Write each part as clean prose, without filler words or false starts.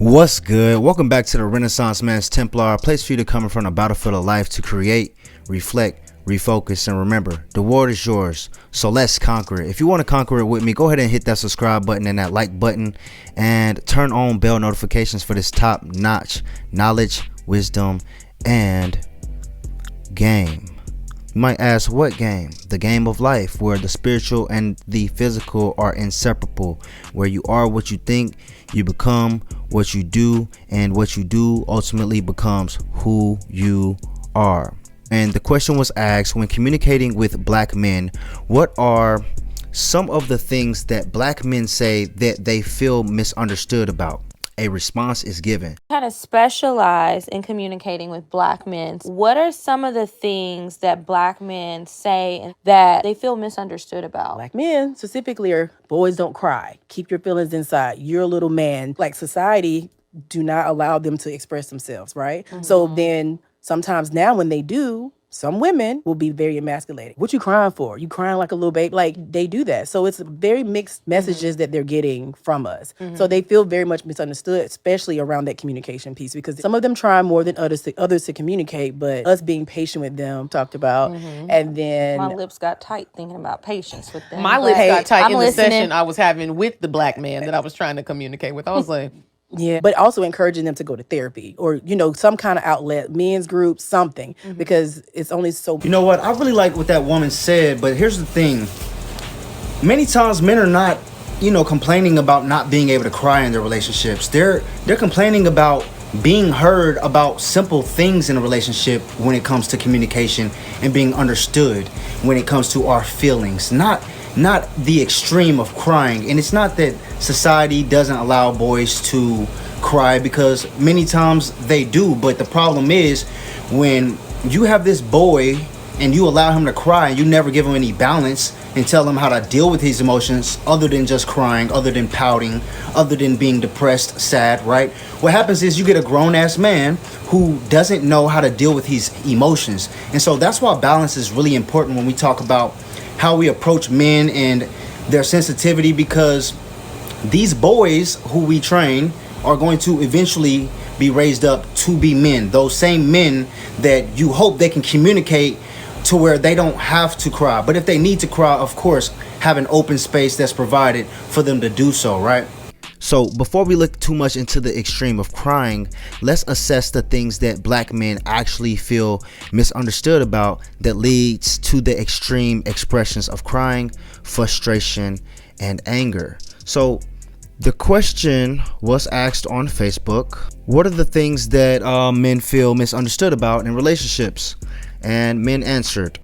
What's good? Welcome back to the Renaissance Man's Templar, a place for you to come in front of a battlefield of life to create, reflect, refocus, and remember, the world is yours, so let's conquer it. If you want to conquer it with me, go ahead and hit that subscribe button and that like button and turn on bell notifications for this top-notch knowledge, wisdom, and game. You might ask, what game? The game of life, where the spiritual and the physical are inseparable, where you are what you think, you become what you do, and what you do ultimately becomes who you are. And the question was asked, when communicating with black men, what are some of the things that black men say that they feel misunderstood about? A response is given. Kind of specialize in communicating with black men. What are some of the things that black men say that they feel misunderstood about? Black men specifically are boys don't cry. Keep your feelings inside. You're a little man. Like society do not allow them to express themselves, right? Mm-hmm. So then sometimes now when they do, some women will be very emasculated. What you crying for? You crying like a little baby? Like they do that. So it's very mixed messages that they're getting from us. So they feel very much misunderstood, especially around that communication piece, because some of them try more than others to communicate, but us being patient with them talked about. And then my lips got tight thinking about patience with them. My lips got tight in the listening. session I was having with the black man that I was trying to communicate with. I was like, yeah, but also encouraging them to go to therapy or, some kind of outlet, men's group, something, because it's only so. You know what? I really like what that woman said, but here's the thing. Many times men are not, complaining about not being able to cry in their relationships. They're complaining about being heard about simple things in a relationship when it comes to communication and being understood when it comes to our feelings. Not the extreme of crying. And it's not that society doesn't allow boys to cry, because many times they do. But the problem is when you have this boy and you allow him to cry and you never give him any balance and tell him how to deal with his emotions other than just crying, other than pouting, other than being depressed, sad, right? What happens is you get a grown-ass man who doesn't know how to deal with his emotions. And so that's why balance is really important when we talk about how we approach men and their sensitivity, because these boys who we train are going to eventually be raised up to be men. Those same men that you hope they can communicate to where they don't have to cry. But if they need to cry, of course, have an open space that's provided for them to do so, right? So before we look too much into the extreme of crying, let's assess the things that black men actually feel misunderstood about that leads to the extreme expressions of crying, frustration, and anger. So the question was asked on Facebook: what are the things that men feel misunderstood about in relationships? And men answered.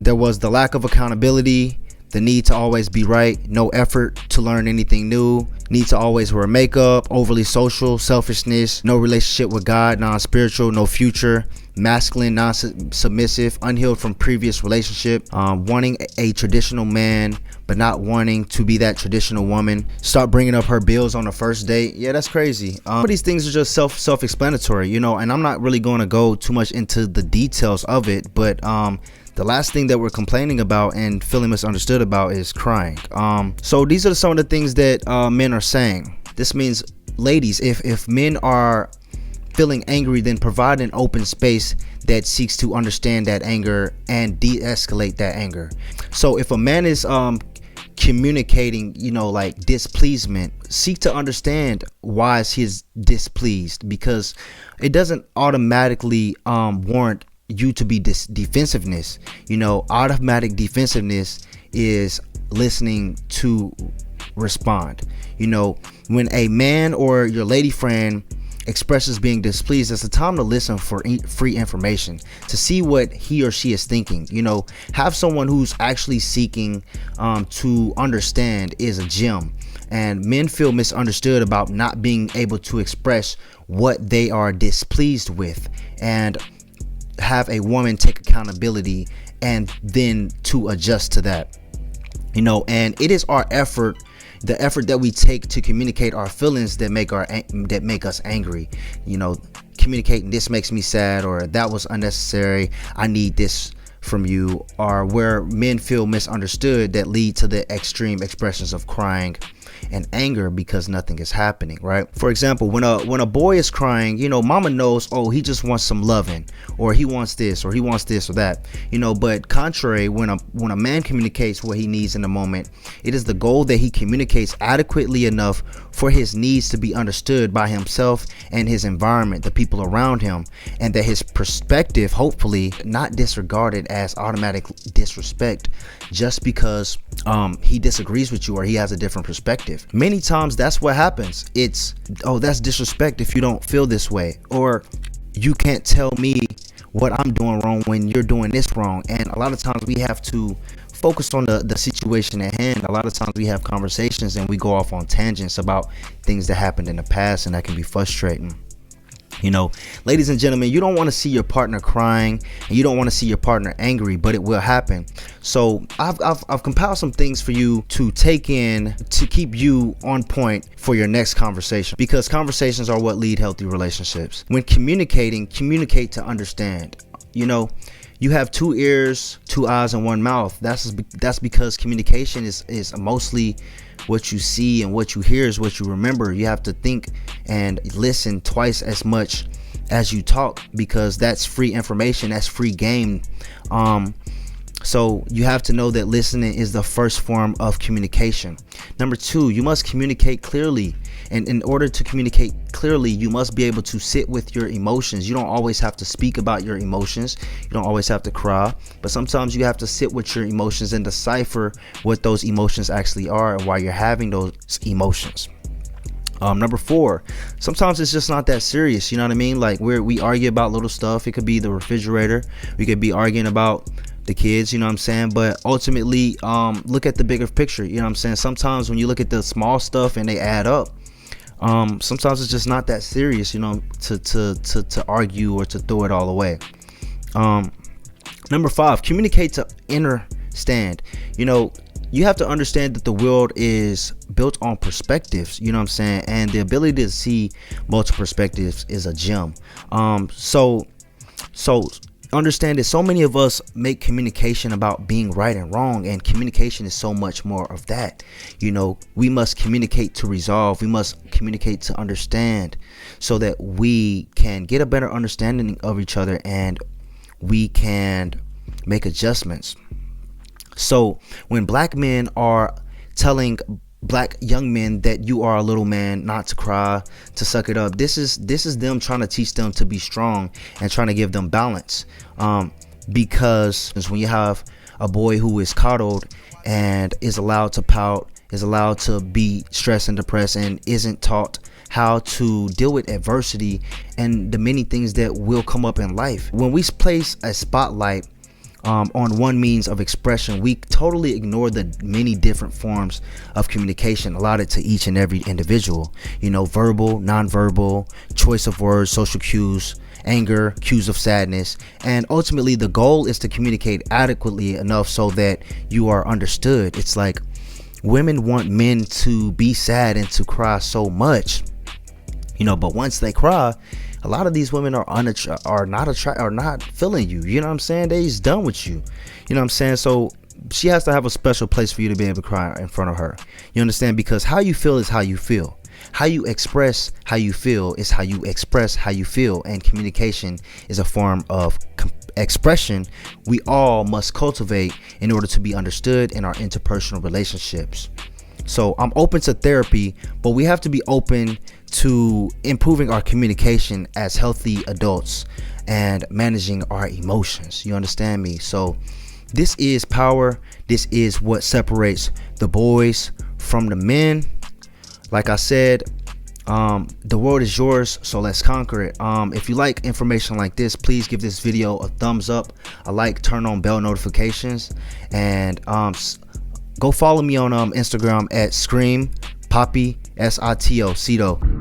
There was the lack of accountability, the need to always be right, no effort to learn anything new, need to always wear makeup, overly social, selfishness, no relationship with God, non-spiritual, no future, masculine, non-submissive, unhealed from previous relationship, wanting a traditional man but not wanting to be that traditional woman, start bringing up her bills on the first date. Yeah, that's crazy. But these things are just self-explanatory, and I'm not really going to go too much into the details of it, but the last thing that we're complaining about and feeling misunderstood about is crying. So these are some of the things that men are saying. This means, ladies, if men are feeling angry, then provide an open space that seeks to understand that anger and de-escalate that anger. So if a man is communicating, like displeasement, seek to understand why he's displeased, because it doesn't automatically warrant you to be defensiveness. Automatic defensiveness is listening to respond. When a man or your lady friend expresses being displeased, it's a time to listen for free information, to see what he or she is thinking. Have someone who's actually seeking to understand is a gem. And men feel misunderstood about not being able to express what they are displeased with, and have a woman take accountability and then to adjust to that. And it is our effort, the effort that we take to communicate our feelings that make us angry. Communicating, this makes me sad, or that was unnecessary, I need this from you, or where men feel misunderstood, that lead to the extreme expressions of crying and anger because nothing is happening, right? For example, when a boy is crying, mama knows, oh, he just wants some loving, or he wants this, or he wants this or that, but contrary, when a man communicates what he needs in the moment, it is the goal that he communicates adequately enough for his needs to be understood by himself and his environment, the people around him, and that his perspective, hopefully not disregarded as automatic disrespect just because he disagrees with you or he has a different perspective. Many times that's what happens. It's, oh, that's disrespect if you don't feel this way, or you can't tell me what I'm doing wrong when you're doing this wrong. And a lot of times we have to focus on the situation at hand. A lot of times we have conversations and we go off on tangents about things that happened in the past, and that can be frustrating. Ladies and gentlemen, you don't want to see your partner crying, and you don't want to see your partner angry, but it will happen. So I've compiled some things for you to take in to keep you on point for your next conversation, because conversations are what lead healthy relationships. When communicating, communicate to understand. You have 2 ears, 2 eyes, and 1 mouth. That's because communication is mostly what you see, and what you hear is what you remember. You have to think and listen twice as much as you talk, because that's free information, that's free game. So you have to know that listening is the first form of communication. Number 2, you must communicate clearly. And in order to communicate clearly, you must be able to sit with your emotions. You don't always have to speak about your emotions. You don't always have to cry, but sometimes you have to sit with your emotions and decipher what those emotions actually are and why you're having those emotions. Number 4, sometimes it's just not that serious. You know what I mean? Like we argue about little stuff. It could be the refrigerator. We could be arguing about the kids, you know what I'm saying? But ultimately, look at the bigger picture. You know what I'm saying? Sometimes when you look at the small stuff and they add up, sometimes it's just not that serious, to argue or to throw it all away. Number 5, communicate to understand. You have to understand that the world is built on perspectives, you know what I'm saying? And the ability to see multiple perspectives is a gem. So understand that so many of us make communication about being right and wrong, and communication is so much more of that. We must communicate to resolve. We must communicate to understand, so that we can get a better understanding of each other and we can make adjustments. So when black men are telling black young men that you are a little man, not to cry, to suck it up, this is them trying to teach them to be strong and trying to give them balance. Because when you have a boy who is coddled and is allowed to pout, is allowed to be stressed and depressed, and isn't taught how to deal with adversity and the many things that will come up in life, when we place a spotlight on one means of expression, we totally ignore the many different forms of communication allotted to each and every individual. Verbal, nonverbal, choice of words, social cues, anger, cues of sadness, and ultimately the goal is to communicate adequately enough so that you are understood. It's like women want men to be sad and to cry so much, but once they cry, a lot of these women are not feeling you. You know what I'm saying? They just done with you. You know what I'm saying? So she has to have a special place for you to be able to cry in front of her. You understand? Because how you feel is how you feel. How you express how you feel is how you express how you feel. And communication is a form of expression we all must cultivate in order to be understood in our interpersonal relationships. So I'm open to therapy, but we have to be open to improving our communication as healthy adults and managing our emotions. You understand me? So this is power. This is what separates the boys from the men. Like I said, the world is yours, so let's conquer it. If you like information like this, please give this video a thumbs up, a like, turn on bell notifications, and go follow me on Instagram at Scream Poppy Sito.